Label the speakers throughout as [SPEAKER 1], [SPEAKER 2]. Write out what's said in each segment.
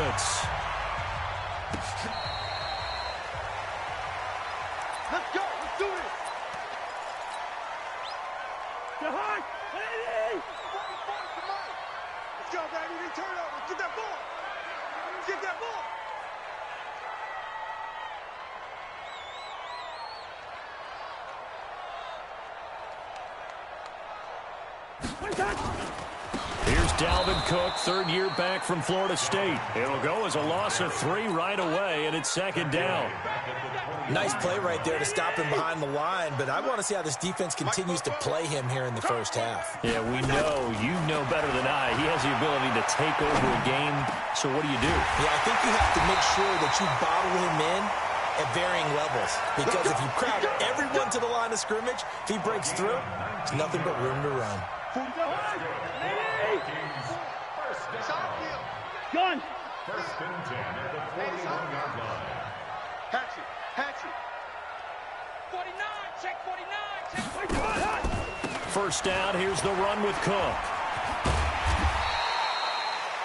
[SPEAKER 1] offense.
[SPEAKER 2] Let's go. Let's do this. Get high. Let's go, baby. They turn over. Get that ball. Get that ball.
[SPEAKER 1] Here's Dalvin Cook, third year back from Florida State. It'll go as a loss of 3 right away, and it's second down.
[SPEAKER 3] Nice play right there to stop him behind the line, but I want to see how this defense continues to play him here in the first half.
[SPEAKER 1] Yeah, we know, you know better than I, he has the ability to take over a game, so what do?
[SPEAKER 3] Yeah, I think you have to make sure that you bottle him in at varying levels, because if you crowd everyone to the line of scrimmage, if he breaks through, there's nothing but room to run.
[SPEAKER 2] Gun.
[SPEAKER 4] First and 10 at the 41-yard line.
[SPEAKER 2] Hatchet.
[SPEAKER 5] 49, check 49, check 49.
[SPEAKER 1] First down, here's the run with Cook.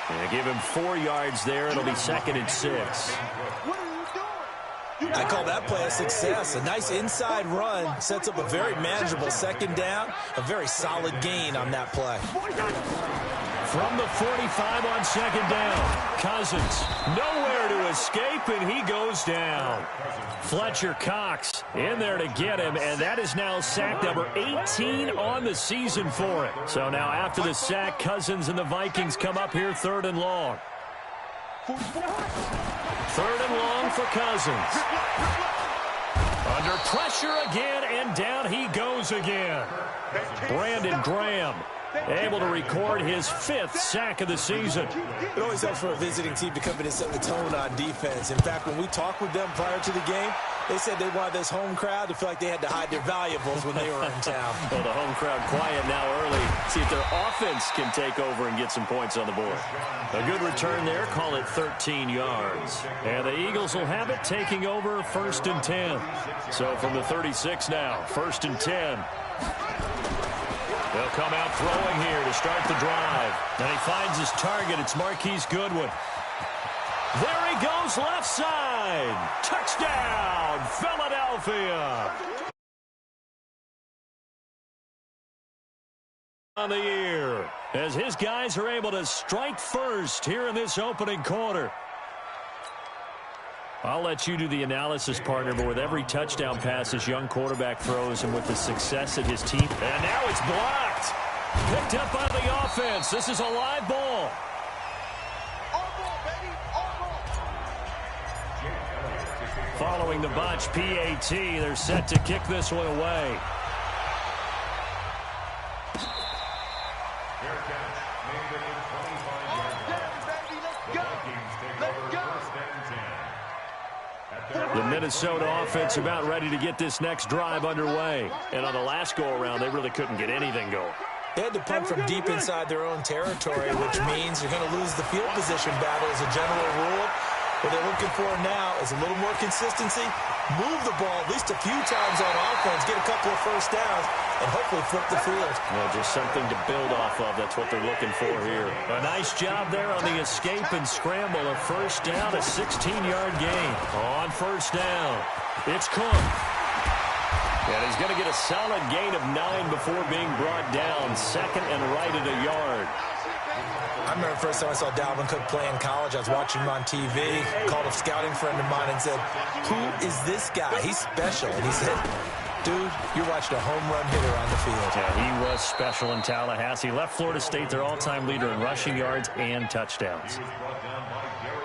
[SPEAKER 1] Yeah, give him 4 yards there. It'll be second and 6.
[SPEAKER 2] What are you doing?
[SPEAKER 3] I call that play a success. A nice inside run sets up a very manageable second down, a very solid gain on that play.
[SPEAKER 1] From the 45 on second down, Cousins nowhere to escape, and he goes down. Fletcher Cox in there to get him, and that is now sack number 18 on the season for it. So now after the sack, Cousins and the Vikings come up here third and long. Third and long for Cousins. Under pressure again, and down he goes again. Brandon Graham able to record his 5th sack of the season.
[SPEAKER 3] It always helps for a visiting team to come in and set the tone on defense. In fact, when we talked with them prior to the game, they said they wanted this home crowd to feel like they had to hide their valuables when they were in town.
[SPEAKER 1] Well, the home crowd quiet now early. See if their offense can take over and get some points on the board. A good return there. Call it 13 yards. And the Eagles will have it, taking over first and 10. So from the 36 now, first and 10. They'll come out throwing here to start the drive. And he finds his target. It's Marquise Goodwin. There he goes, left side. Touchdown, Philadelphia. On the year, as his guys are able to strike first here in this opening quarter. I'll let you do the analysis, partner, but with every touchdown pass this young quarterback throws and with the success of his team. And now it's blocked. Picked up by the offense. This is a live ball.
[SPEAKER 2] All ball, baby. All ball.
[SPEAKER 1] Following the botch PAT, they're set to kick this one away. The Minnesota offense about ready to get this next drive underway. And on the last go-around, they really couldn't get anything going.
[SPEAKER 3] They had to punt from deep inside their own territory, which means you're going to lose the field position battle as a general rule. What they're looking for now is a little more consistency, move the ball at least a few times on offense, get a couple of first downs, and hopefully flip the field.
[SPEAKER 1] Well, just something to build off of. That's what they're looking for here. A nice job there on the escape and scramble. A first down, a 16-yard gain. On first down, it's Cook. And he's going to get a solid gain of 9 before being brought down. Second and right at a yard.
[SPEAKER 3] I remember the first time I saw Dalvin Cook play in college. I was watching him on TV, called a scouting friend of mine and said, "Who is this guy? He's special." And he said, "Dude, you're watching a home run hitter on the field."
[SPEAKER 1] Yeah, he was special in Tallahassee. Left Florida State their all-time leader in rushing yards and touchdowns.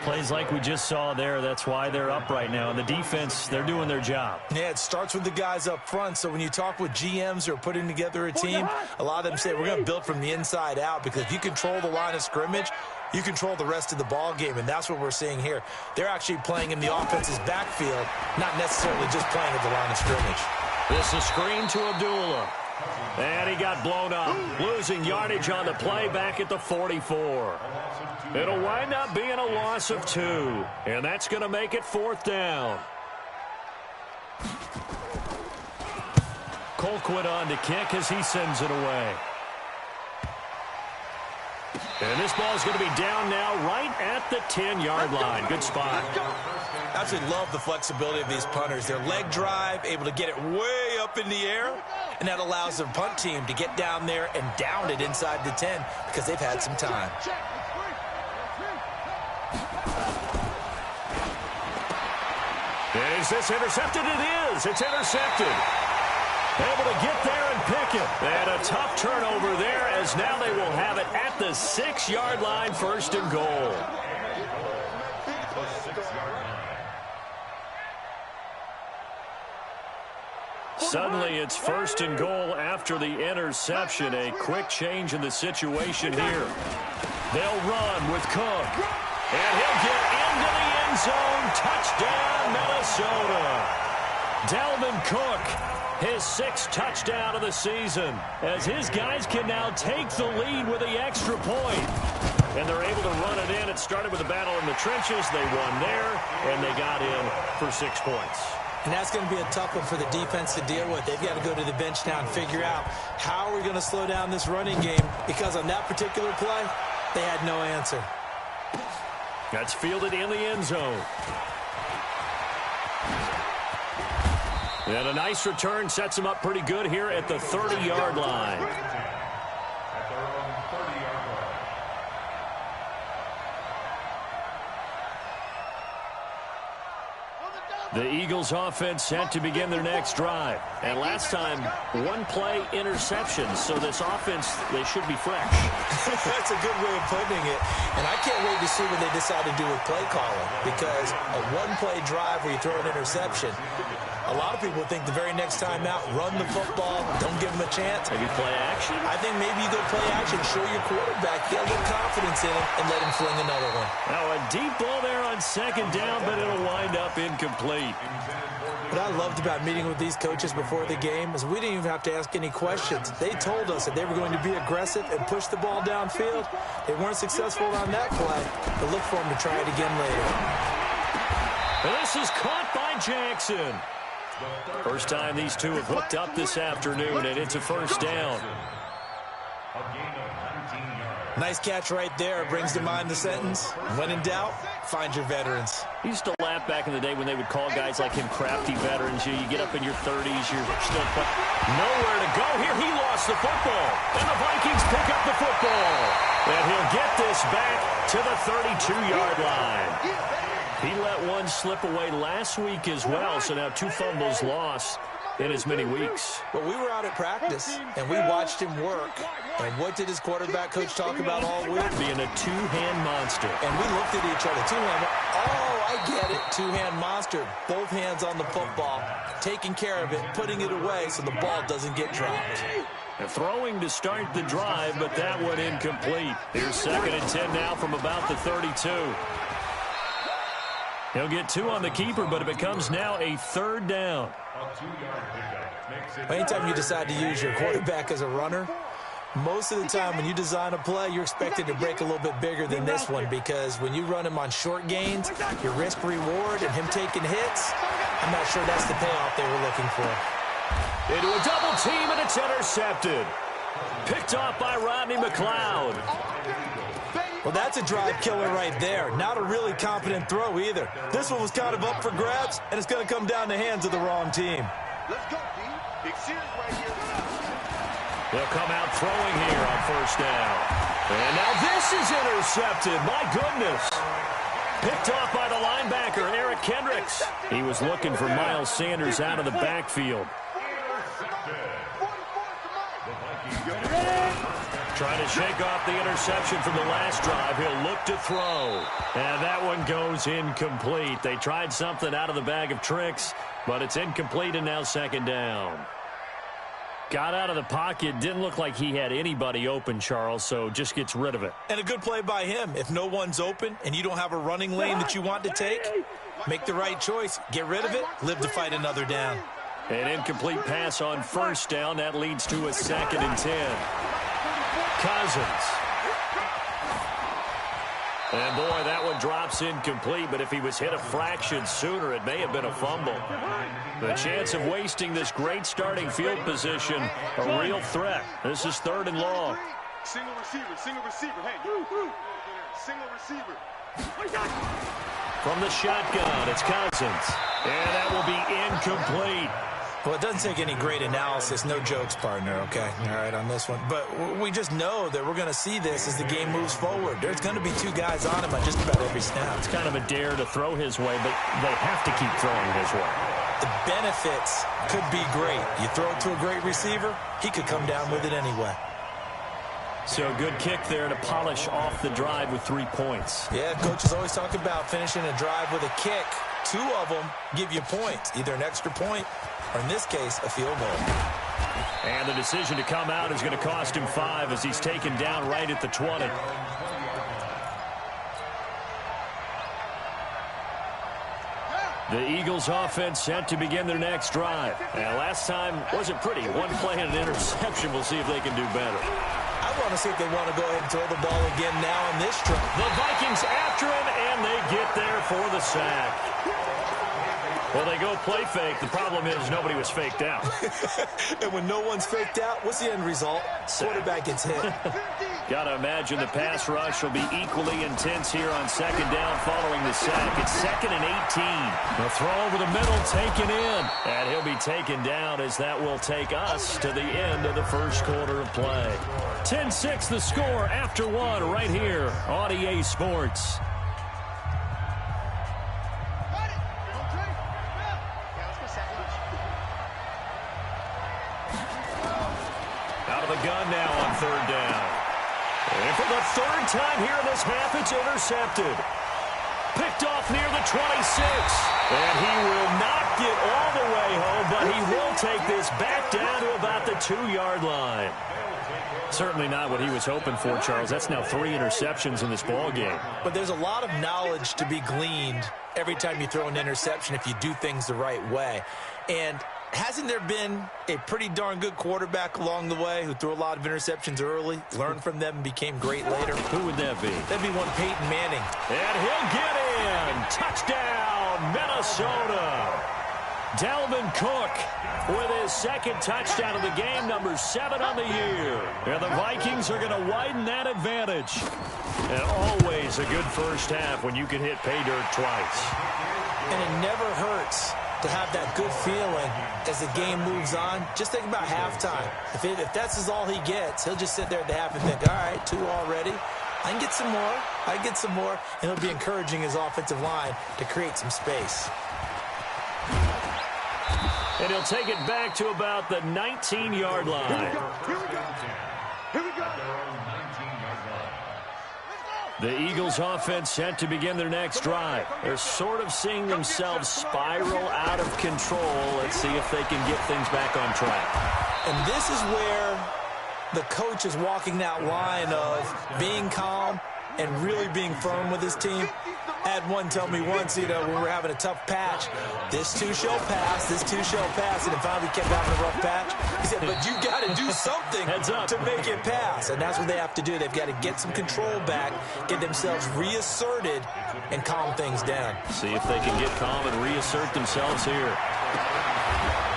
[SPEAKER 1] Plays like we just saw there, that's why they're up right now. And the defense, they're doing their job.
[SPEAKER 3] Yeah, it starts with the guys up front. So when you talk with GMs who are putting together a team, a lot of them say we're going to build from the inside out, because if you control the line of scrimmage, you control the rest of the ball game, and that's what we're seeing here. They're actually playing in the offense's backfield, not necessarily just playing at the line of scrimmage.
[SPEAKER 1] This is screen to Abdullah. And he got blown up, losing yardage on the play back at the 44. It'll wind up being a loss of 2, and that's going to make it fourth down. Colquitt on to kick as he sends it away. And this ball is going to be down now right at the 10-yard line. Good spot.
[SPEAKER 3] I absolutely love the flexibility of these punters. Their leg drive, able to get it way up in the air, and that allows their punt team to get down there and down it inside the 10 because they've had some time.
[SPEAKER 1] Is this intercepted? It is. It's intercepted. Able to get there and pick it. And a tough turnover there as now they will have it at the 6-yard line, 1st and goal. Suddenly it's 1st and goal after the interception. A quick change in the situation here. They'll run with Cook. And he'll get into the end zone. Touchdown, Minnesota. Dalvin Cook, his 6th touchdown of the season, as his guys can now take the lead with the extra point. And they're able to run it in. It started with a battle in the trenches. They won there, and they got in for 6 points.
[SPEAKER 3] And that's going to be a tough one for the defense to deal with. They've got to go to the bench now and figure out how are we going to slow down this running game, because on that particular play, they had no answer.
[SPEAKER 1] That's fielded in the end zone. And a nice return sets him up pretty good here at the 30-yard line. The Eagles offense set to begin their next drive. And last time, 1-play interception. So this offense, they should be fresh.
[SPEAKER 3] That's a good way of putting it. And I can't wait to see what they decide to do with play calling, because a 1-play drive where you throw an interception, a lot of people think the very next time out, run the football, don't give them a chance.
[SPEAKER 1] Maybe play action?
[SPEAKER 3] I think maybe you go play action, show your quarterback, get a little confidence in him, and let him fling another one.
[SPEAKER 1] Now a deep ball there on 2nd down, but it'll wind up incomplete.
[SPEAKER 3] What I loved about meeting with these coaches before the game is we didn't even have to ask any questions. They told us that they were going to be aggressive and push the ball downfield. They weren't successful on that play, but look for them to try it again later.
[SPEAKER 1] And this is caught by Jackson. First time these two have hooked up this afternoon, and it's a 1st down.
[SPEAKER 3] Nice catch right there. Brings to mind the sentence, when in doubt, find your veterans.
[SPEAKER 1] He used to laugh back in the day when they would call guys like him crafty veterans. You get up in your 30s, you're still nowhere to go. Here he lost the football, and the Vikings pick up the football. And he'll get this back to the 32-yard line. He let one slip away last week as well, so now 2 fumbles lost in as many weeks.
[SPEAKER 3] Well, we were out at practice, and we watched him work. And what did his quarterback coach talk about all week?
[SPEAKER 1] Being a 2-hand monster.
[SPEAKER 3] And we looked at each other. 2-hand. Oh, I get it. 2-hand monster. Both hands on the football, taking care of it, putting it away so the ball doesn't get dropped.
[SPEAKER 1] And throwing to start the drive, but that one incomplete. Here's 2nd and 10 now from about the 32. He'll get 2 on the keeper, but it becomes now a 3rd down.
[SPEAKER 3] Anytime you decide to use your quarterback as a runner, most of the time when you design a play, you're expected to break a little bit bigger than this one, because when you run him on short gains, your risk-reward and him taking hits, I'm not sure that's the payoff they were looking for.
[SPEAKER 1] Into a double team, and it's intercepted. Picked off by Rodney McLeod.
[SPEAKER 3] Well, that's a drive killer right there. Not a really competent throw either. This one was kind of up for grabs, and it's going to come down the hands of the wrong team.
[SPEAKER 2] Let's go, D. Big series right here.
[SPEAKER 1] They'll come out throwing here on 1st down. And now this is intercepted. My goodness. Picked off by the linebacker, Eric Kendricks. He was looking for Miles Sanders out of the backfield. Trying to shake off the interception from the last drive. He'll look to throw. And that one goes incomplete. They tried something out of the bag of tricks, but it's incomplete, and now 2nd down. Got out of the pocket. Didn't look like he had anybody open, Charles, so just gets rid of it.
[SPEAKER 3] And a good play by him. If no one's open and you don't have a running lane that you want to take, make the right choice. Get rid of it. Live to fight another down.
[SPEAKER 1] An incomplete pass on 1st down. That leads to a 2nd and 10. Cousins. And boy, that one drops incomplete, but if he was hit a fraction sooner, it may have been a fumble. The chance of wasting this great starting field position, a real threat. This is 3rd and long.
[SPEAKER 2] Single receiver. Hey, single receiver.
[SPEAKER 1] From the shotgun, it's Cousins. And that will be incomplete.
[SPEAKER 3] Well, it doesn't take any great analysis. No jokes, partner, okay? All right, on this one. But we just know that we're going to see this as the game moves forward. There's going to be two guys on him on just about every snap.
[SPEAKER 1] It's kind of a dare to throw his way, but they have to keep throwing his way.
[SPEAKER 3] The benefits could be great. You throw it to a great receiver, he could come down with it anyway.
[SPEAKER 1] So good kick there to polish off the drive with 3 points.
[SPEAKER 3] Yeah, coaches always talk about finishing a drive with a kick. 2 of them give you points, either an extra point or, in this case, a field goal.
[SPEAKER 1] And the decision to come out is going to cost him 5 as he's taken down right at the 20. The Eagles offense set to begin their next drive. And last time wasn't pretty. 1 play and an interception. We'll see if they can do better.
[SPEAKER 3] I want to see if they want to go ahead and throw the ball again now on this drive.
[SPEAKER 1] The Vikings after him, and they get there for the sack. Well, they go play fake. The problem is nobody was faked out.
[SPEAKER 3] And when no one's faked out, what's the end result? Quarterback gets hit.
[SPEAKER 1] Got to imagine the pass rush will be equally intense here on second down following the sack. It's 2nd and 18. The throw over the middle taken in. And he'll be taken down as that will take us to the end of the first quarter of play. 10-6 the score after 1 right here on EA Sports. Out of the gun now on 3rd down. And for the 3rd time here in this half, it's intercepted. Picked off near the 26. And he will not get all the way home, but he will take this back down to about the 2-yard line. Certainly not what he was hoping for, Charles. That's now 3 interceptions in this ball game.
[SPEAKER 3] But there's a lot of knowledge to be gleaned every time you throw an interception if you do things the right way. And hasn't there been a pretty darn good quarterback along the way who threw a lot of interceptions early, learned from them, and became great later?
[SPEAKER 1] Who would that be?
[SPEAKER 3] That'd be one Peyton Manning.
[SPEAKER 1] And he'll get in. Touchdown, Minnesota. Dalvin Cook with his 2nd touchdown of the game, number 7 on the year. And the Vikings are going to widen that advantage. And always a good first half when you can hit pay dirt twice.
[SPEAKER 3] And it never hurts to have that good feeling as the game moves on. Just think about halftime. If that's all he gets, he'll just sit there at the half and think, all right, 2 already. I can get some more. I can get some more. And he'll be encouraging his offensive line to create some space.
[SPEAKER 1] And he'll take it back to about the 19-yard line.
[SPEAKER 2] Here we go.
[SPEAKER 1] The Eagles offense set to begin their next drive. They're sort of seeing themselves spiral out of control. Let's see if they can get things back on track.
[SPEAKER 3] And this is where the coach is walking that line of being calm and really being firm with his team. I had one tell me once, when we were having a tough patch, this too shall pass, this too shall pass, and it finally kept having a rough patch. He said, but you got to do something to make it pass, and that's what they have to do. They've got to get some control back, get themselves reasserted, and calm things down.
[SPEAKER 1] See if they can get calm and reassert themselves here.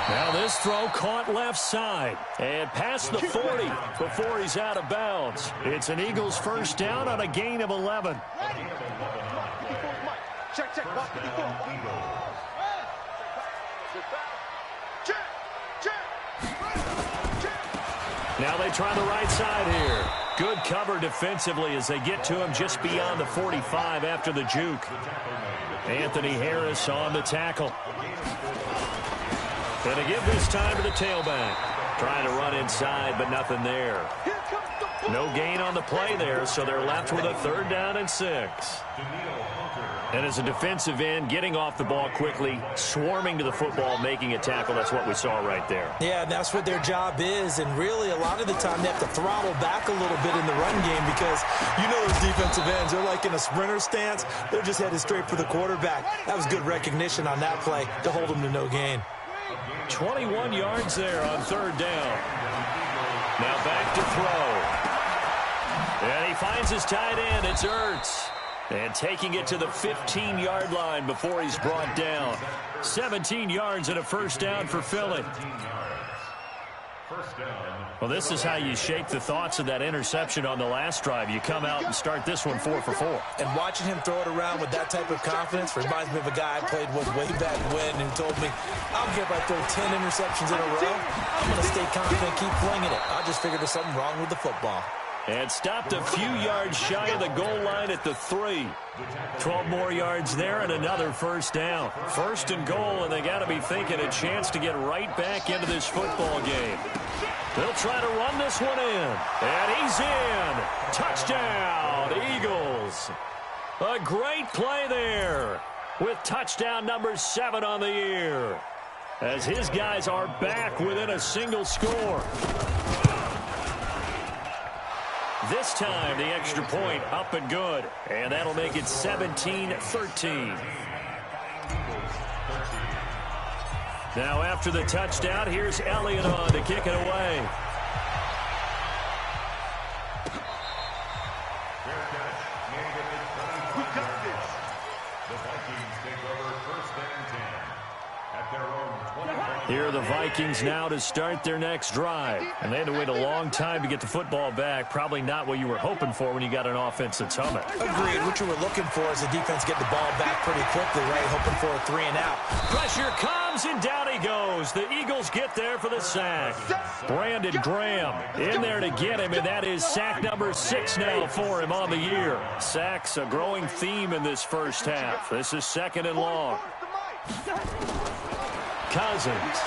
[SPEAKER 1] Now this throw caught left side and past the 40 before he's out of bounds. It's an Eagles first down on a gain of 11.
[SPEAKER 2] Check.
[SPEAKER 1] Now they try the right side here. Good cover defensively as they get to him just beyond the 45 after the juke. Anthony Harris on the tackle. Going to give this time to the tailback. Trying to run inside, but nothing there. No gain on the play there, so they're left with a 3rd down and 6. And as a defensive end, getting off the ball quickly, swarming to the football, making a tackle, that's what we saw right there.
[SPEAKER 3] Yeah, and that's what their job is. And really, a lot of the time, they have to throttle back a little bit in the run game because you know those defensive ends, they're like in a sprinter stance. They're just headed straight for the quarterback. That was good recognition on that play to hold them to no gain.
[SPEAKER 1] 21 yards there on 3rd down. Now back to throw. And he finds his tight end. It's Ertz. And taking it to the 15-yard line before he's brought down. 17 yards and a first down for Philly.
[SPEAKER 4] First down.
[SPEAKER 1] Well, this is how you shake the thoughts of that interception on the last drive. You come out and start this one 4 for 4.
[SPEAKER 3] And watching him throw it around with that type of confidence reminds me of a guy I played with way back when who told me, I don't care if I throw 10 interceptions in a row. I'm going to stay confident, keep flinging it. I just figured there's something wrong with the football.
[SPEAKER 1] And stopped a few yards shy of the goal line at the 3. 12 more yards there and another first down. First and goal, and they got to be thinking a chance to get right back into this football game. They'll try to run this one in. And he's in. Touchdown, Eagles. A great play there with touchdown number 7 on the year, as his guys are back within a single score. This time, the extra point up and good. And that'll make it 17-13. Now, after the touchdown, here's Elliott on to kick it away.
[SPEAKER 2] We got this.
[SPEAKER 4] The Vikings take over first and 10 at their own 25.
[SPEAKER 1] Here are the Vikings now to start their next drive. And they had to wait a long time to get the football back. Probably not what you were hoping for when you got an offense that's humming.
[SPEAKER 3] Agreed. What you were looking for is the defense getting the ball back pretty quickly, right? Hoping for a 3 and out.
[SPEAKER 1] Pressure comes, and down he goes. The Eagles get there for the sack. Brandon Graham in there to get him, and that is sack number 6 now for him on the year. Sacks a growing theme in this first half. This is 2nd and long. Cousins.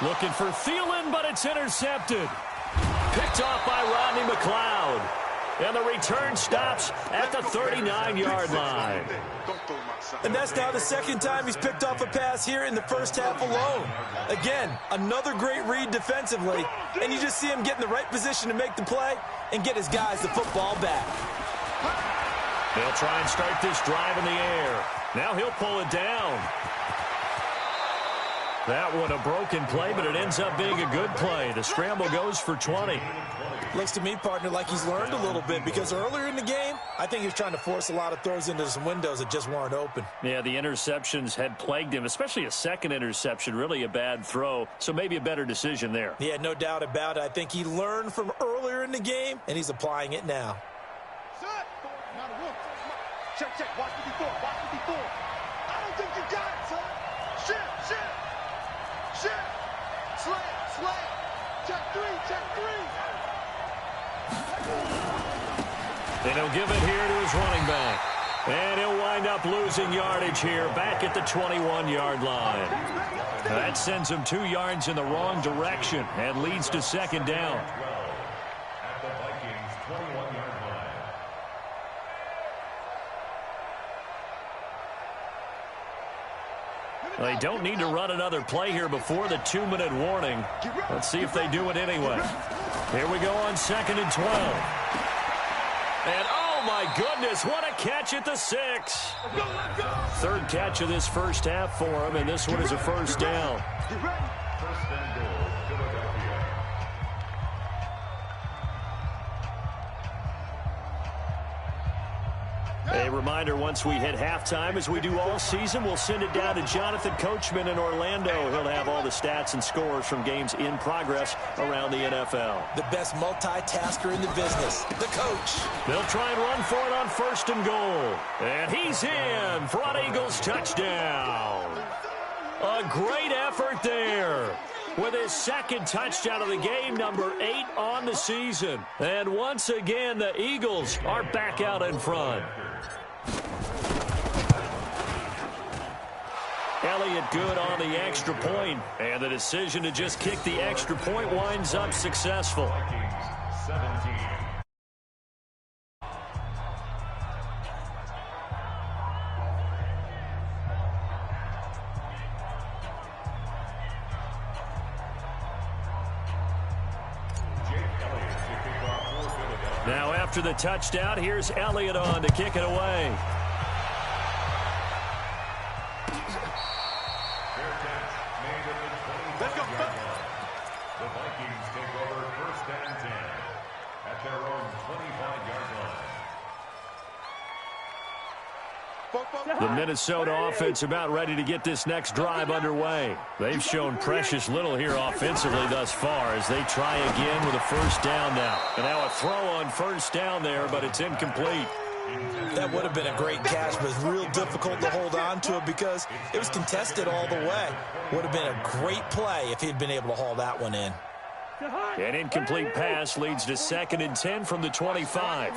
[SPEAKER 1] Looking for Thielen, but it's intercepted. Picked off by Rodney McLeod. And the return stops at the 39-yard line.
[SPEAKER 3] And that's now the second time he's picked off a pass here in the first half alone. Again, another great read defensively, and you just see him get in the right position to make the play and get his guys the football back.
[SPEAKER 1] They'll try and start this drive in the air. Now he'll pull it down. That one a broken play, but it ends up being a good play. The scramble goes for 20.
[SPEAKER 3] Looks to me, partner, like he's learned a little bit, because earlier in the game, I think he was trying to force a lot of throws into some windows that just weren't open.
[SPEAKER 1] Yeah, the interceptions had plagued him, especially a second interception, really a bad throw, so maybe a better decision there.
[SPEAKER 3] Yeah, no doubt about it. I think he learned from earlier in the game, and he's applying it now.
[SPEAKER 2] Check, watch me before. I don't think you got it, son. Shit. Slam. Check three.
[SPEAKER 1] And he'll give it here to his running back. And he'll wind up losing yardage here back at the 21-yard line. That sends him 2 yards in the wrong direction and leads to 2nd down.
[SPEAKER 4] At the Vikings 21-yard line.
[SPEAKER 1] They don't need to run another play here before the 2-minute warning. Let's see if they do it anyway. Here we go on 2nd and 12. And oh my goodness, what a catch at the 6. 3rd catch of this first half for him, and this one is a first down.
[SPEAKER 4] First and goal, Philadelphia.
[SPEAKER 1] A reminder, once we hit halftime, as we do all season, we'll send it down to Jonathan Coachman in Orlando. He'll have all the stats and scores from games in progress around the NFL.
[SPEAKER 3] The best multitasker in the business, the coach.
[SPEAKER 1] They'll try and run for it on 1st and goal. And he's in for an Eagles touchdown. A great effort there, with his 2nd touchdown of the game, number 8 on the season. And once again, the Eagles are back out in front. Elliott good on the extra point, and the decision to just kick the extra point winds up successful.
[SPEAKER 4] Vikings 17.
[SPEAKER 1] Now after the touchdown, here's Elliott on to kick it away.
[SPEAKER 2] Let's go.
[SPEAKER 4] The Vikings take over first and 10 at their own 25-yard line.
[SPEAKER 1] The Minnesota offense about ready to get this next drive underway. They've shown precious little here offensively thus far as they try again with a first down now. And now a throw on first down there, but it's incomplete.
[SPEAKER 3] That would have been a great catch, but it's real difficult to hold on to it because it was contested all the way. Would have been a great play if he'd been able to haul that one in.
[SPEAKER 1] An incomplete pass leads to 2nd and 10 from the 25.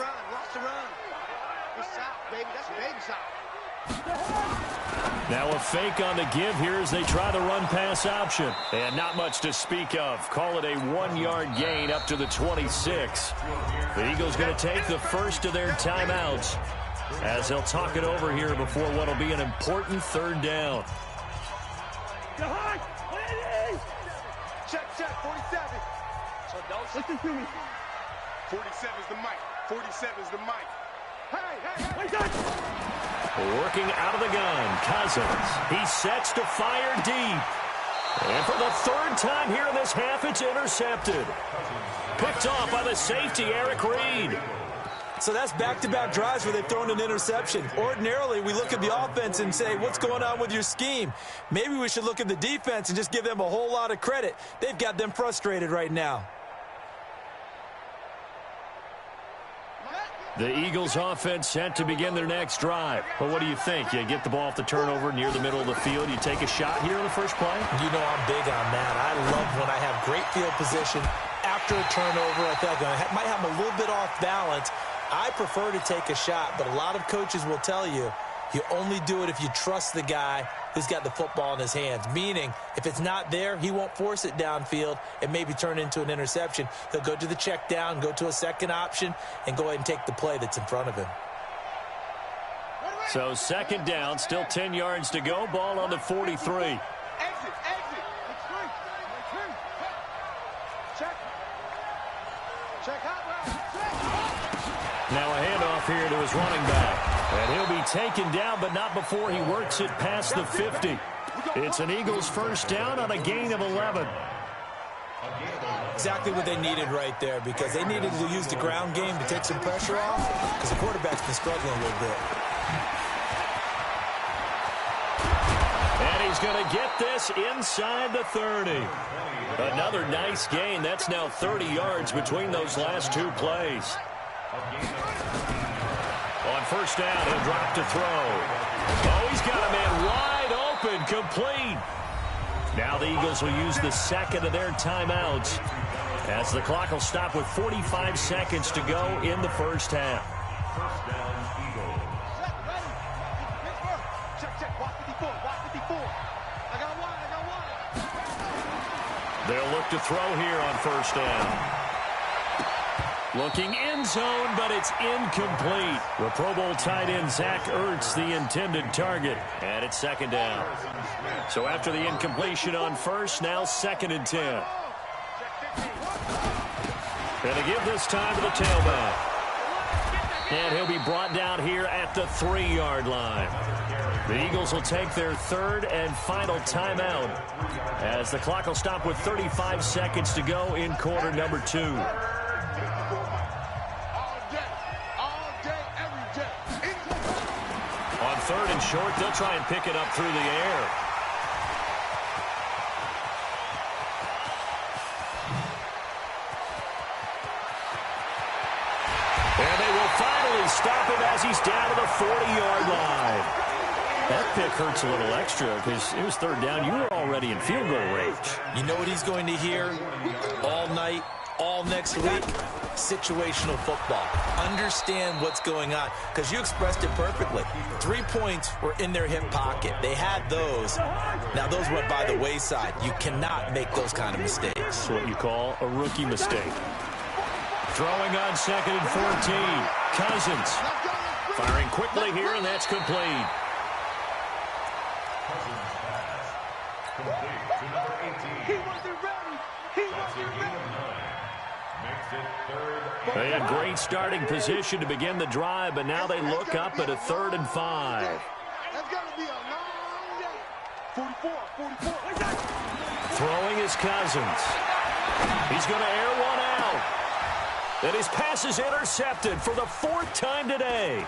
[SPEAKER 1] Now a fake on the give here as they try the run-pass option. And not much to speak of. Call it a 1-yard gain up to the 26. The Eagles going to take the first of their timeouts as they'll talk it over here before what will be an important 3rd down.
[SPEAKER 2] Check, 47. Listen to me. 47's the mic. 47's the mic. Hey.
[SPEAKER 1] Working out of the gun, Cousins. He sets to fire deep. And for the 3rd time here in this half, it's intercepted. Picked off by the safety, Eric Reed.
[SPEAKER 3] So that's back-to-back drives where they've thrown an interception. Ordinarily, we look at the offense and say, what's going on with your scheme? Maybe we should look at the defense and just give them a whole lot of credit. They've got them frustrated right now.
[SPEAKER 1] The Eagles offense set to begin their next drive. But what do you think? You get the ball off the turnover near the middle of the field. You take a shot here in the first play?
[SPEAKER 3] You know I'm big on that. I love when I have great field position after a turnover. I feel like I might have a little bit off balance. I prefer to take a shot, but a lot of coaches will tell you, you only do it if you trust the guy who's got the football in his hands. Meaning, if it's not there, he won't force it downfield and maybe turn into an interception. He'll go to the check down, go to a second option, and go ahead and take the play that's in front of him.
[SPEAKER 1] So 2nd down, still 10 yards to go. Ball on the 43.
[SPEAKER 2] Exit. Check out.
[SPEAKER 1] Now a handoff here to his running back. And he'll be taken down, but not before he works it past the 50. It's an Eagles first down on a gain of 11.
[SPEAKER 3] Exactly what they needed right there, because they needed to use the ground game to take some pressure off, because the quarterback's been struggling a little bit.
[SPEAKER 1] And he's going to get this inside the 30. Another nice gain. That's now 30 yards between those last 2 plays. On first down, he'll drop to throw. Oh, he's got a man wide open, complete. Now the Eagles will use the 2nd of their timeouts as the clock will stop with 45 seconds to go in the first half.
[SPEAKER 4] First down, Eagles.
[SPEAKER 2] Check. Watch 54. I got one.
[SPEAKER 1] They'll look to throw here on first down. Looking end zone, but it's incomplete. The Pro Bowl tight end Zach Ertz, the intended target. And it's 2nd down. So after the incompletion on first, now 2nd and 10. Gonna give this time to the tailback. And he'll be brought down here at the 3-yard line. The Eagles will take their 3rd and final timeout as the clock will stop with 35 seconds to go in quarter number 2. On 3rd and short, they'll try and pick it up through the air. And they will finally stop him as he's down to the 40-yard line. That pick hurts a little extra because it was 3rd down. You were already in field goal range.
[SPEAKER 3] You know what he's going to hear all night, all next week? Situational football. Understand what's going on, because you expressed it perfectly. 3 points were in their hip pocket. They had those. Now those went by the wayside. You cannot make those kind of mistakes.
[SPEAKER 1] That's what you call a rookie mistake. Throwing on 2nd and 14. Cousins firing quickly here, and that's complete.
[SPEAKER 4] Complete to number 18.
[SPEAKER 2] He wasn't ready.
[SPEAKER 4] Makes it 3rd.
[SPEAKER 1] They had great starting position to begin the drive, but now they look up at a 3rd and 5.
[SPEAKER 2] That's going to be a long day. 44.
[SPEAKER 1] Throwing is Cousins. He's going to air one out. And his pass is intercepted for the 4th time today.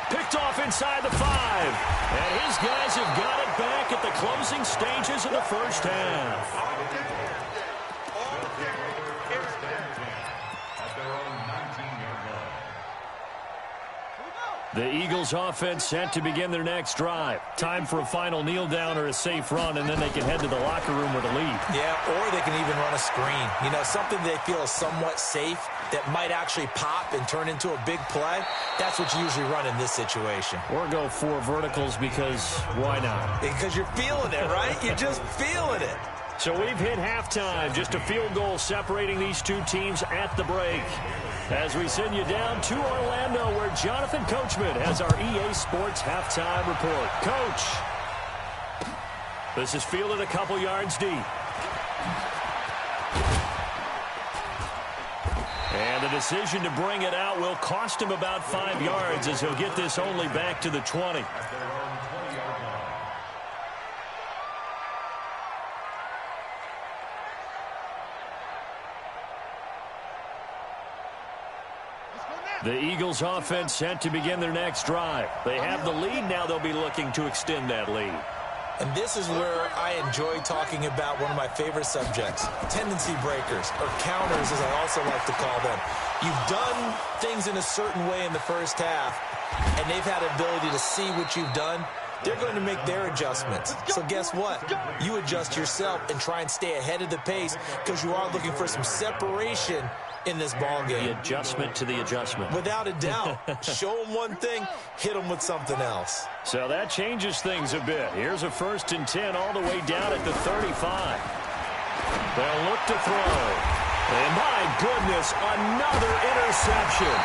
[SPEAKER 1] Picked off inside the 5. And his guys have got it back at the closing stages of the first half. The Eagles offense set to begin their next drive. Time for a final kneel down or a safe run, and then they can head to the locker room with a lead.
[SPEAKER 3] Yeah, or they can even run a screen. You know, something they feel is somewhat safe that might actually pop and turn into a big play. That's what you usually run in this situation.
[SPEAKER 1] Or go 4 verticals because why not?
[SPEAKER 3] Because you're feeling it, right? You're just feeling it.
[SPEAKER 1] So we've hit halftime. Just a field goal separating these two teams at the break. As we send you down to Orlando, where Jonathan Coachman has our EA Sports halftime report. Coach, this is fielded a couple yards deep. And the decision to bring it out will cost him about 5 yards, as he'll get this only back to the 20. The Eagles offense set to begin their next drive. They have the lead. Now they'll be looking to extend that lead.
[SPEAKER 3] And this is where I enjoy talking about one of my favorite subjects, tendency breakers, or counters as I also like to call them. You've done things in a certain way in the first half, and they've had the ability to see what you've done. They're going to make their adjustments. So guess what? You adjust yourself and try and stay ahead of the pace because you are looking for some separation in this ball game.
[SPEAKER 1] The adjustment to the adjustment.
[SPEAKER 3] Without a doubt. Show them one thing, hit them with something else.
[SPEAKER 1] So that changes things a bit. Here's a 1st and 10 all the way down at the 35. They'll look to throw. And my goodness, another interception.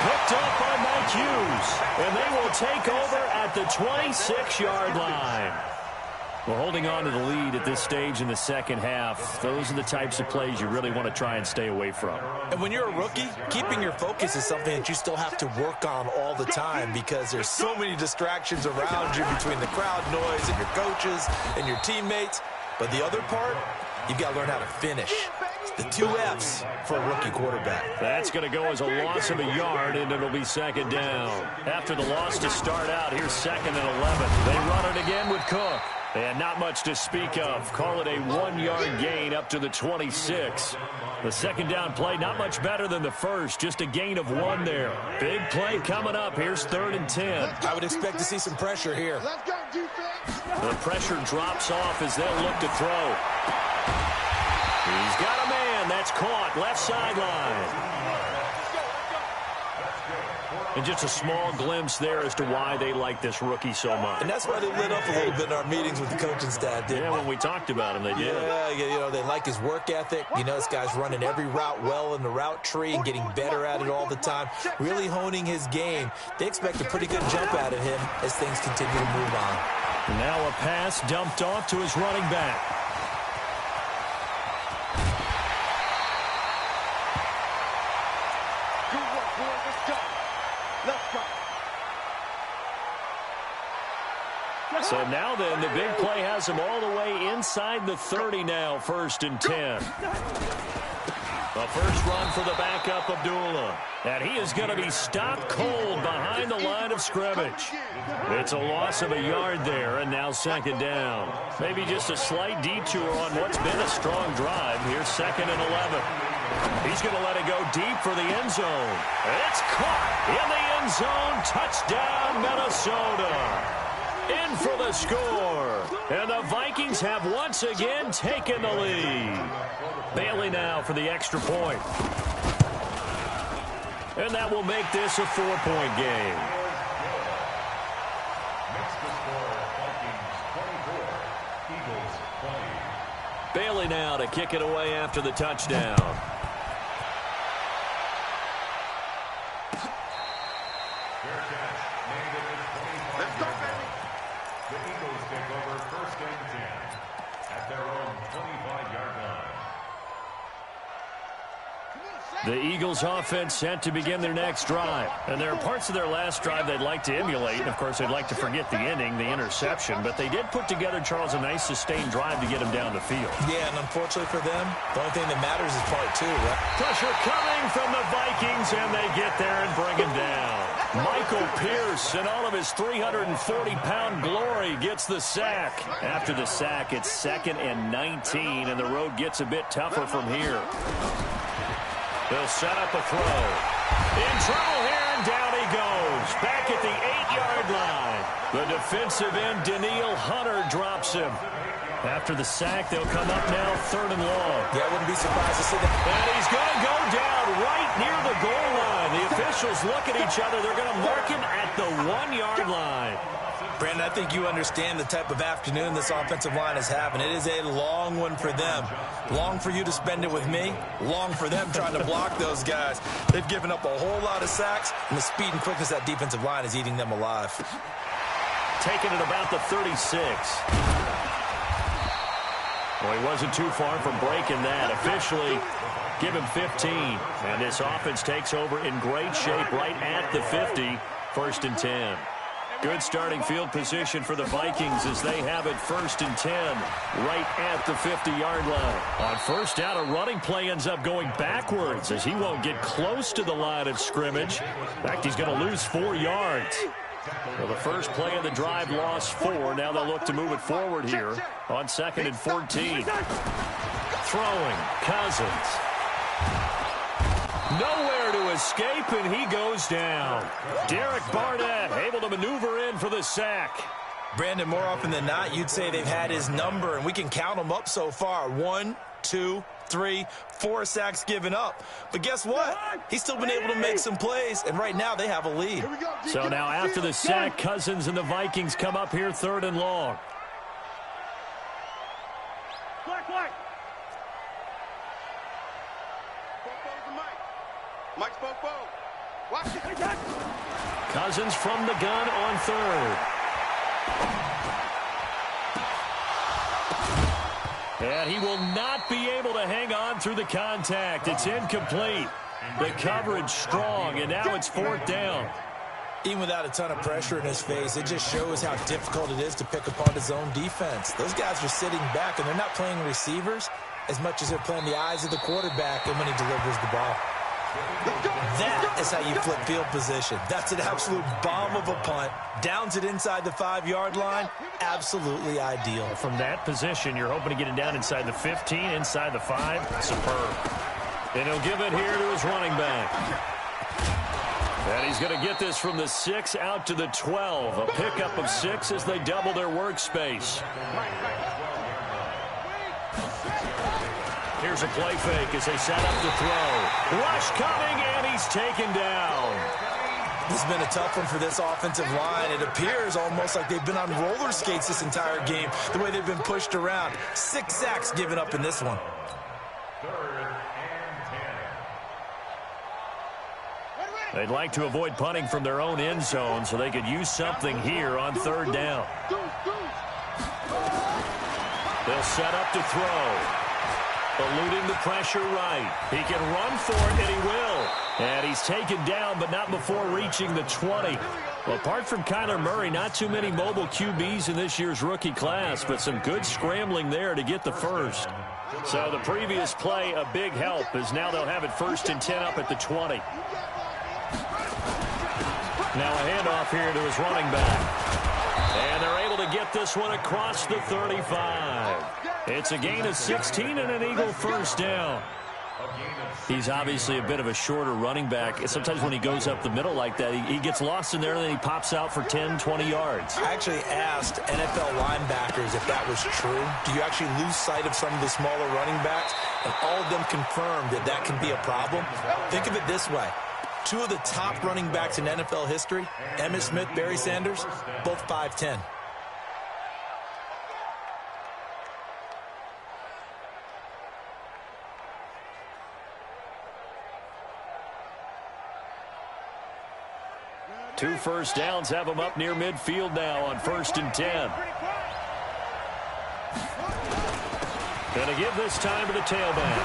[SPEAKER 1] Picked up by Mike Hughes. And they will take over at the 26-yard line. We're holding on to the lead at this stage in the second half. Those are the types of plays you really want to try and stay away from.
[SPEAKER 3] And when you're a rookie, keeping your focus is something that you still have to work on all the time because there's so many distractions around you between the crowd noise and your coaches and your teammates. But the other part, you've got to learn how to finish. It's the 2 F's for a rookie quarterback.
[SPEAKER 1] That's going to go as a loss of a yard, and it'll be 2nd down. After the loss to start out, here's 2nd and 11. They run it again with Cook. And not much to speak of. Call it a 1-yard gain up to the 26. The 2nd down play, not much better than the first. Just a gain of 1 there. Big play coming up. Here's 3rd and 10.
[SPEAKER 3] I would expect to see some pressure here.
[SPEAKER 1] The pressure drops off as they'll look to throw. He's got a man. That's caught. Left sideline. And just a small glimpse there as to why they like this rookie so much.
[SPEAKER 3] And that's why they lit up a little bit in our meetings with the coaching staff, didn't they?
[SPEAKER 1] Yeah, when we talked about him, they did.
[SPEAKER 3] Yeah, you know, they like his work ethic. You know, this guy's running every route well in the route tree and getting better at it all the time, really honing his game. They expect a pretty good jump out of him as things continue to move on.
[SPEAKER 1] And now a pass dumped off to his running back. So now then, the big play has him all the way inside the 30 now, 1st and 10. The first run for the backup, Abdullah. And he is going to be stopped cold behind the line of scrimmage. It's a loss of a yard there, and now 2nd down. Maybe just a slight detour on what's been a strong drive. Here's 2nd and 11. He's going to let it go deep for the end zone. It's caught in the end zone. Touchdown, Minnesota. In for the score. And the Vikings have once again taken the lead. Bailey now for the extra point. And that will make this a 4-point game.
[SPEAKER 4] Makes the score Vikings 24, Eagles 20.
[SPEAKER 1] Bailey now to kick it away after the touchdown.
[SPEAKER 4] Fair catch made at the 25-yard line. The Eagles take over 1st and 10 at their own 25-yard line.
[SPEAKER 1] The Eagles offense set to begin their next drive. And there are parts of their last drive they'd like to emulate. And, of course, they'd like to forget the inning, the interception. But they did put together, Charles, a nice sustained drive to get them down the field.
[SPEAKER 3] Yeah, and unfortunately for them, the only thing that matters is part 2, right?
[SPEAKER 1] Pressure coming from the Vikings, and they get there and bring him down. Michael Pierce, in all of his 340-pound glory, gets the sack. After the sack, it's 2nd and 19, and the road gets a bit tougher from here. They'll set up a throw. In trouble here, and down he goes. Back at the 8-yard line. The defensive end, Daniil Hunter, drops him. After the sack, they'll come up now 3rd and long.
[SPEAKER 3] Yeah, I wouldn't be surprised to see that.
[SPEAKER 1] And he's going to go down right near the goal line. The officials look at each other. They're going to mark him at the 1-yard line.
[SPEAKER 3] Brandon, I think you understand the type of afternoon this offensive line is having. It is a long one for them. Long for you to spend it with me. Long for them trying to block those guys. They've given up a whole lot of sacks, and the speed and quickness of that defensive line is eating them alive.
[SPEAKER 1] Taking it about the 36. Well, he wasn't too far from breaking that. Officially, give him 15. And this offense takes over in great shape right at the 50. 1st and 10. Good starting field position for the Vikings as they have it 1st and 10 right at the 50-yard line. On 1st down, a running play ends up going backwards as he won't get close to the line of scrimmage. In fact, he's going to lose 4 yards. Well, the first play of the drive lost 4. Now they'll look to move it forward here on 2nd and 14. Throwing, Cousins. Nowhere to escape, and he goes down. Derek Barnett able to maneuver in for the sack.
[SPEAKER 3] Brandon, more often than not, you'd say they've had his number, and we can count them up so far. 1, 2, 3, 4 sacks given up. But guess what? He's still been able to make some plays, and right now they have a lead.
[SPEAKER 1] So now after the sack, Cousins and the Vikings come up here 3rd and long. Cousins from the gun on 3rd. And he will not be able to hang on through the contact. It's incomplete. The coverage strong, and now it's 4th down.
[SPEAKER 3] Even without a ton of pressure in his face, it just shows how difficult it is to pick apart his own defense. Those guys are sitting back, and they're not playing receivers as much as they're playing the eyes of the quarterback and when he delivers the ball. That is how you flip field position. That's an absolute bomb of a punt. Downs it inside the 5-yard line. Absolutely ideal.
[SPEAKER 1] From that position, you're hoping to get it down inside the 15, inside the 5. Superb. And he'll give it here to his running back. And he's going to get this from the 6 out to the 12. A pickup of 6 as they double their workspace. Here's a play fake as they set up the throw. Rush coming, and he's taken down.
[SPEAKER 3] This has been a tough one for this offensive line. It appears almost like they've been on roller skates this entire game, the way they've been pushed around. 6 sacks given up in this one.
[SPEAKER 4] 3rd and 10.
[SPEAKER 1] They'd like to avoid punting from their own end zone so they could use something here on 3rd down. They'll set up to throw. Eluding the pressure right. He can run for it, and he will. And he's taken down, but not before reaching the 20. Well, apart from Kyler Murray, not too many mobile QBs in this year's rookie class, but some good scrambling there to get the first. So the previous play, a big help, as now they'll have it 1st and 10 up at the 20. Now a handoff here to his running back. And they're able to get this one across the 35. It's a gain of 16 and an Eagle 1st down. He's obviously a bit of a shorter running back. Sometimes when he goes up the middle like that, he gets lost in there, and then he pops out for 10, 20 yards.
[SPEAKER 3] I actually asked NFL linebackers if that was true. Do you actually lose sight of some of the smaller running backs? And all of them confirmed that that can be a problem. Think of it this way. 2 of the top running backs in NFL history, Emmitt Smith, Barry Sanders, both 5'10".
[SPEAKER 1] Two first downs have him up near midfield now on 1st and 10. Going to give this time to the tailback.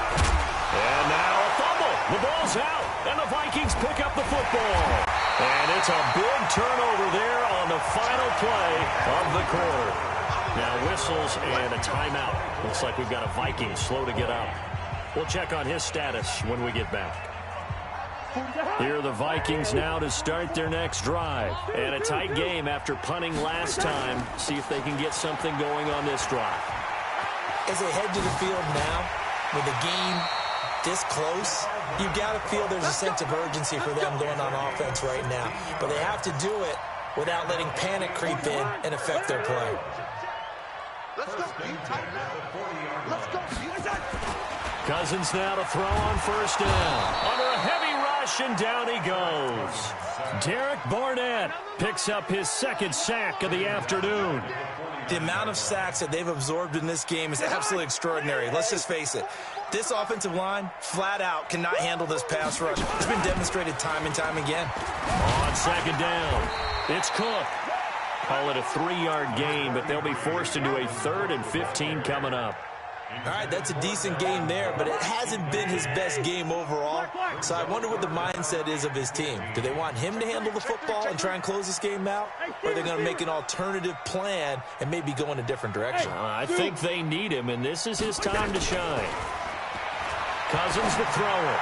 [SPEAKER 1] And now a fumble. The ball's out, and the Vikings pick up the football. And it's a big turnover there on the final play of the quarter. Now whistles and a timeout. Looks like we've got a Viking slow to get up. We'll check on his status when we get back. Here are the Vikings now to start their next drive. And a tight game after punting last time. See if they can get something going on this drive.
[SPEAKER 3] As they head to the field now, with the game this close, you've got to feel there's a sense of urgency for them going on offense right now. But they have to do it without letting panic creep in and affect their play.
[SPEAKER 2] Let's go. Let's go.
[SPEAKER 1] Cousins now to throw on first down. Under a heavy rush, and down he goes. Derek Barnett picks up his second sack of the afternoon.
[SPEAKER 3] The amount of sacks that they've absorbed in this game is absolutely extraordinary. Let's just face it. This offensive line, flat out, cannot handle this pass rush. It's been demonstrated time and time again.
[SPEAKER 1] On second down, it's Cook. Call it a 3-yard gain, but they'll be forced into a 3rd and 15 coming up.
[SPEAKER 3] All right, that's a decent game there, but it hasn't been his best game overall. So I wonder what the mindset is of his team. Do they want him to handle the football and try and close this game out? Or are they going to make an alternative plan and maybe go in a different direction?
[SPEAKER 1] I think they need him, and this is his time to shine. Cousins to throw it.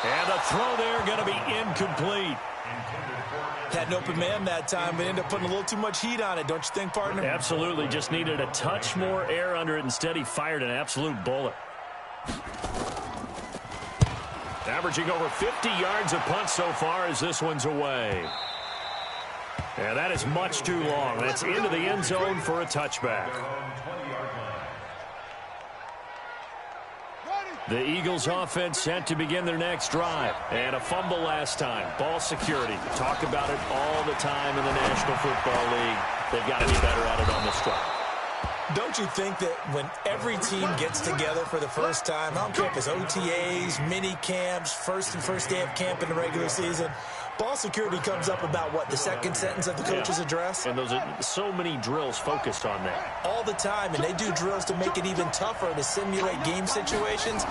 [SPEAKER 1] And the throw there going to be incomplete.
[SPEAKER 3] Had an open man that time, but ended up putting a little too much heat on it, don't you think, partner?
[SPEAKER 1] Absolutely. Just needed a touch more air under it. Instead, he fired an absolute bullet. Averaging over 50 yards a punt so far as this one's away. And that is much too long. That's into the end zone for a touchback. The Eagles offense set to begin their next drive. And a fumble last time. Ball security. Talk about it all the time in the National Football League. They've got to be better at it on this drive.
[SPEAKER 3] Don't you think that when every team gets together for the first time, I don't care if it's OTAs, mini camps, first day of camp in the regular season, ball security comes up about, what, the second sentence of the coach's address?
[SPEAKER 1] And those are so many drills focused on that.
[SPEAKER 3] All the time, and they do drills to make it even tougher to simulate game situations.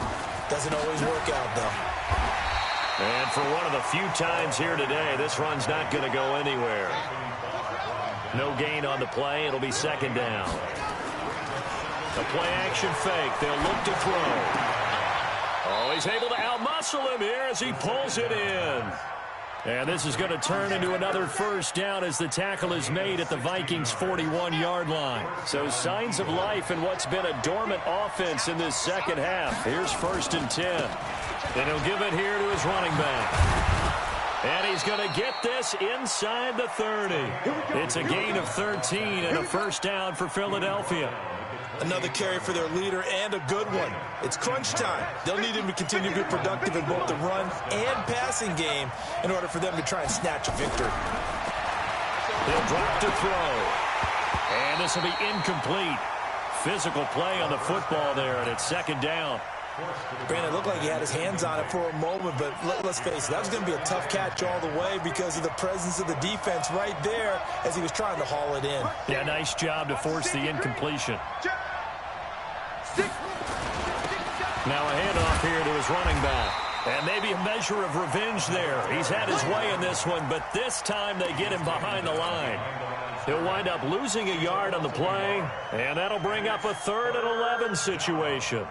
[SPEAKER 3] Doesn't always work out, though.
[SPEAKER 1] And for one of the few times here today, this run's not going to go anywhere. No gain on the play. It'll be second down. A play-action fake. They'll look to throw. Oh, he's able to outmuscle him here as he pulls it in. And this is going to turn into another first down as the tackle is made at the Vikings' 41-yard line. So signs of life in what's been a dormant offense in this second half. Here's 1st and 10. And he'll give it here to his running back. And he's going to get this inside the 30. It's a gain of 13 and a first down for Philadelphia.
[SPEAKER 3] Another carry for their leader and a good one. It's crunch time. They'll need him to continue to be productive in both the run and passing game in order for them to try and snatch a victory.
[SPEAKER 1] He'll drop to throw. And this will be incomplete. Physical play on the football there, and it's second down.
[SPEAKER 3] Brandon, it looked like he had his hands on it for a moment, but let's face it, that was going to be a tough catch all the way because of the presence of the defense right there as he was trying to haul it in.
[SPEAKER 1] Yeah, nice job to force the incompletion. Now a handoff here to his running back. And maybe a measure of revenge there. He's had his way in this one, but this time they get him behind the line. He'll wind up losing a yard on the play, and that'll bring up a 3rd and 11 situation.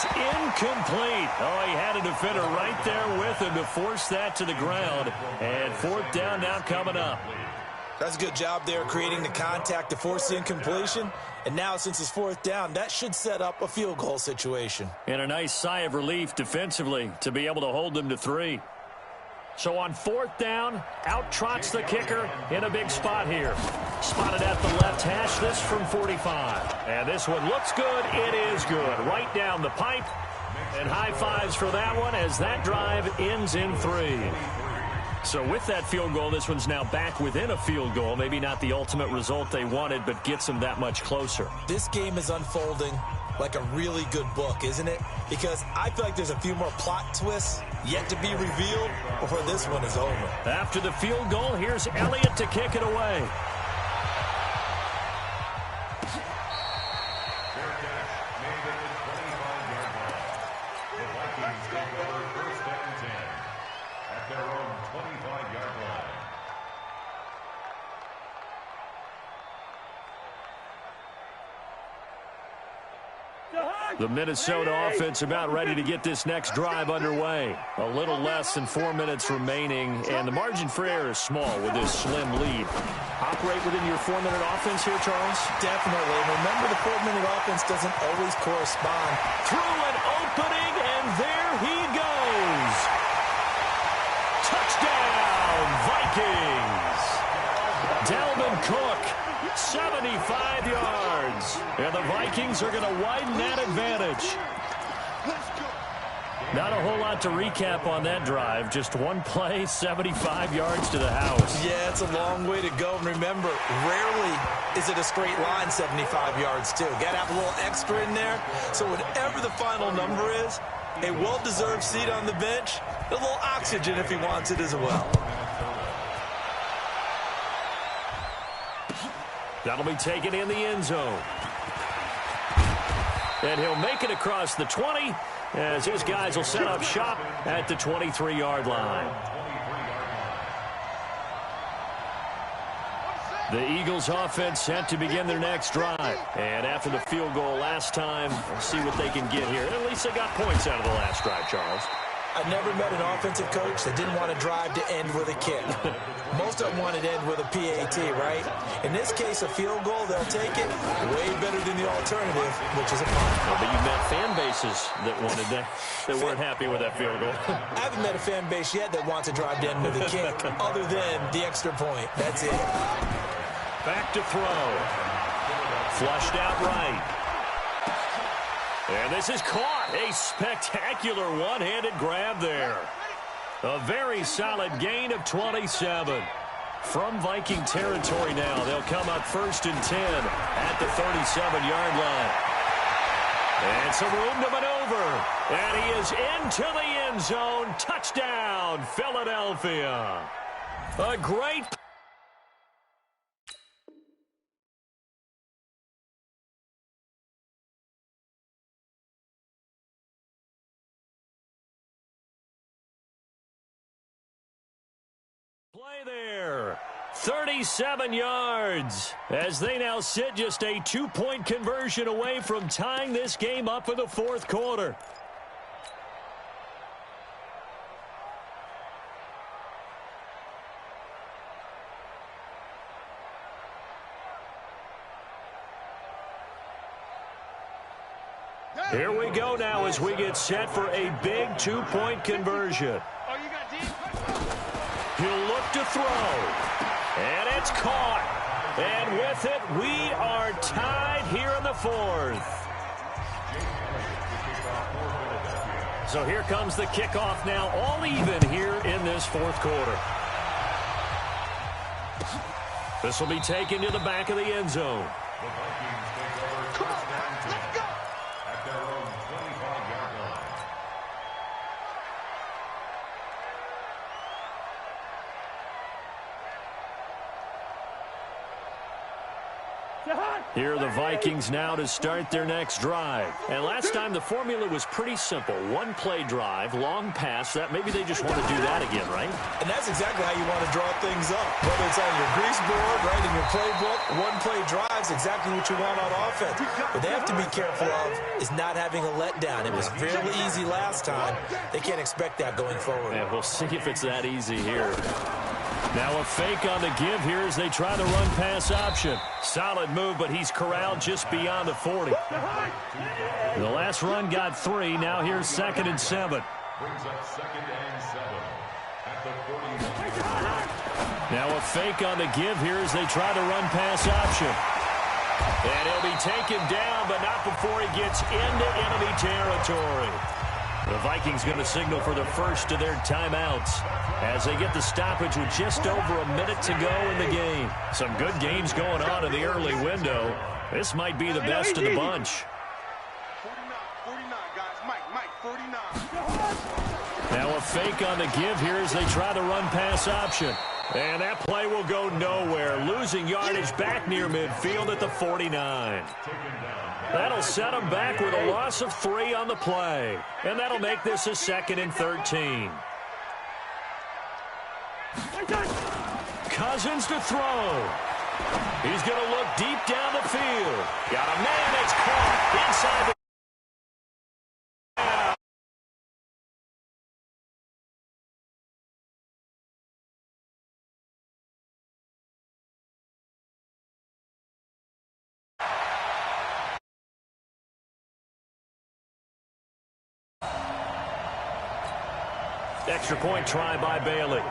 [SPEAKER 1] Incomplete. Oh, he had a defender right there with him to force that to the ground. And 4th down now coming up.
[SPEAKER 3] That's a good job there creating the contact to force the incompletion. And now since it's 4th down, that should set up a field goal situation.
[SPEAKER 1] And a nice sigh of relief defensively to be able to hold them to 3. So on 4th down, out trots the kicker in a big spot here. Spotted at the left hash, this from 45. And this one looks good. It is good. Right down the pipe. And high fives for that one as that drive ends in 3. So with that field goal, this one's now back within a field goal. Maybe not the ultimate result they wanted, but gets them that much closer.
[SPEAKER 3] This game is unfolding like a really good book, isn't it? Because I feel like there's a few more plot twists yet to be revealed before this one is over.
[SPEAKER 1] After the field goal, here's Elliott to kick it away. The Minnesota offense about ready to get this next drive underway. A little less than 4 minutes remaining, and the margin for error is small with this slim lead. Operate within your 4-minute offense here, Charles?
[SPEAKER 3] Definitely. Remember, the 4-minute offense doesn't always correspond.
[SPEAKER 1] Through an opening, and there he goes. Touchdown, Vikings. Dalvin Cook, 75 yards. And the Vikings are going to widen that advantage. Not a whole lot to recap on that drive. Just one play, 75 yards to the house.
[SPEAKER 3] Yeah, it's a long way to go. And remember, rarely is it a straight line 75 yards, too. Got to have a little extra in there. So whatever the final number is, a well-deserved seat on the bench, a little oxygen if he wants it as well.
[SPEAKER 1] That'll be taken in the end zone. And he'll make it across the 20 as his guys will set up shop at the 23-yard line. The Eagles offense set to begin their next drive. And after the field goal last time, we'll see what they can get here. At least they got points out of the last drive, Charles.
[SPEAKER 3] I never met an offensive coach that didn't want to drive to end with a kick. Most of them wanted to end with a PAT, right? In this case, a field goal, they'll take it. Way better than the alternative, which is a punt.
[SPEAKER 1] Well, but you met fan bases that wanted that weren't happy with that field goal.
[SPEAKER 3] I haven't met a fan base yet that wants to drive to end with a kick, other than the extra point. That's it.
[SPEAKER 1] Back to throw. Flushed out right. And this is caught. A spectacular one-handed grab there. A very solid gain of 27. From Viking territory now, they'll come up 1st and 10 at the 37-yard line. And some room to maneuver. And he is into the end zone. Touchdown, Philadelphia. A great play there. 37 yards as they now sit just a 2-point conversion away from tying this game up in the 4th quarter. Here we go now as we get set for a big 2-point conversion. He'll look to throw. And it's caught. And with it, we are tied here in the 4th. So here comes the kickoff now, all even here in this 4th quarter. This will be taken to the back of the end zone. Here are the Vikings now to start their next drive. And last time the formula was pretty simple. One-play drive, long pass. That maybe they just want to do that again, right?
[SPEAKER 3] And that's exactly how you want to draw things up. Whether it's on your grease board, right, in your playbook, one-play drive's exactly what you want on offense. What they have to be careful of is not having a letdown. It was fairly easy last time. They can't expect that going forward.
[SPEAKER 1] Yeah, we'll see if it's that easy here. Now a fake on the give here as they try the run-pass option. Solid move, but he's corralled just beyond the 40. The last run got 3. Now here's 2nd and 7.
[SPEAKER 4] Brings up 2nd and 7 at the 41.
[SPEAKER 1] Now a fake on the give here as they try the run-pass option. And he'll be taken down, but not before he gets into enemy territory. The Vikings going to signal for the first of their timeouts as they get the stoppage with just over a minute to go in the game. Some good games going on in the early window. This might be the best of the bunch.
[SPEAKER 2] 49, guys. Mike, 49.
[SPEAKER 1] Now a fake on the give here as they try the run-pass option. And that play will go nowhere, losing yardage back near midfield at the 49. That'll set them back with a loss of 3 on the play. And that'll make this a 2nd and 13. Cousins to throw. He's going to look deep down the field. Got a man that's caught inside the Extra point try by Bailey.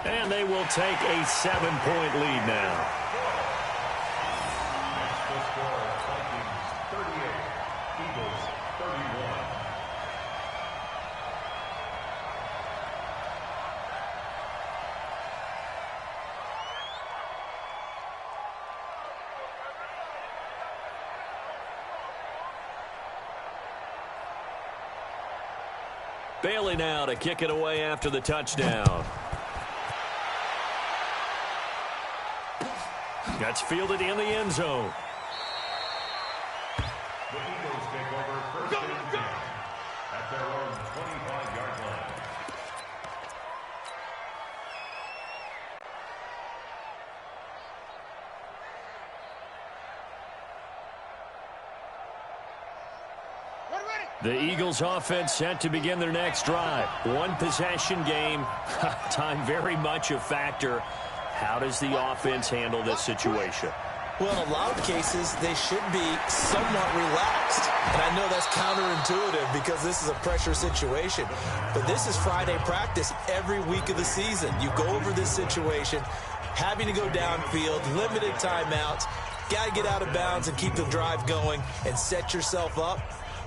[SPEAKER 1] And they will take a 7-point lead now.
[SPEAKER 4] Next the score, Vikings 38, Eagles 31.
[SPEAKER 1] Bailey now to kick it away after the touchdown. That's fielded in the end zone.
[SPEAKER 4] The Eagles take over first and 10 at their own 25-yard line.
[SPEAKER 1] The Eagles offense set to begin their next drive. One possession game. Time very much a factor. How does the offense handle this situation?
[SPEAKER 3] Well, in a lot of cases, they should be somewhat relaxed. And I know that's counterintuitive because this is a pressure situation. But this is Friday practice every week of the season. You go over this situation, having to go downfield, limited timeouts, got to get out of bounds and keep the drive going and set yourself up.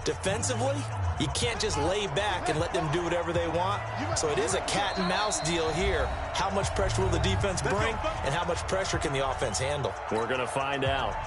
[SPEAKER 3] Defensively, you can't just lay back and let them do whatever they want. So it is a cat and mouse deal here. How much pressure will the defense bring, and how much pressure can the offense handle?
[SPEAKER 1] We're going to find out.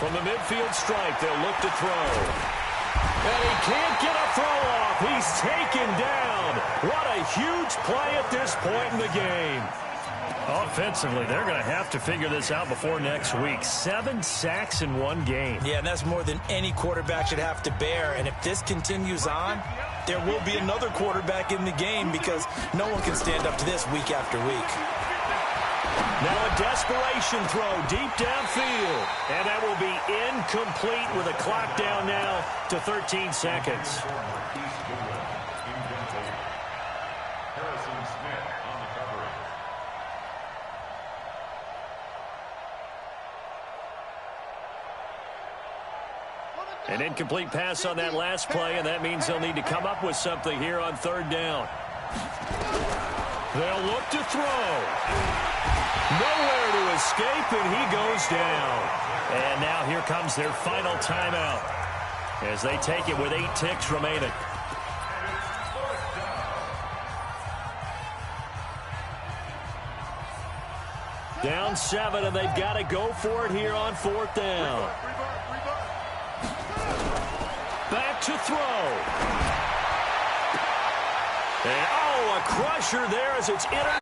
[SPEAKER 1] From the midfield stripe, they'll look to throw. And he can't get a throw off. He's taken down. What a huge play at this point in the game. Offensively, they're going to have to figure this out before next week. 7 sacks in one game.
[SPEAKER 3] Yeah, and that's more than any quarterback should have to bear. And if this continues on, there will be another quarterback in the game because no one can stand up to this week after week.
[SPEAKER 1] Now a desperation throw deep downfield. And that will be incomplete with a clock down now to 13 seconds. An incomplete pass on that last play, and that means they'll need to come up with something here on third down. They'll look to throw. Nowhere to escape, and he goes down. And now here comes their final timeout as they take it with 8 ticks remaining. Down 7, and they've got to go for it here on fourth down. Back to throw. And, oh, a crusher there as it's intercepted.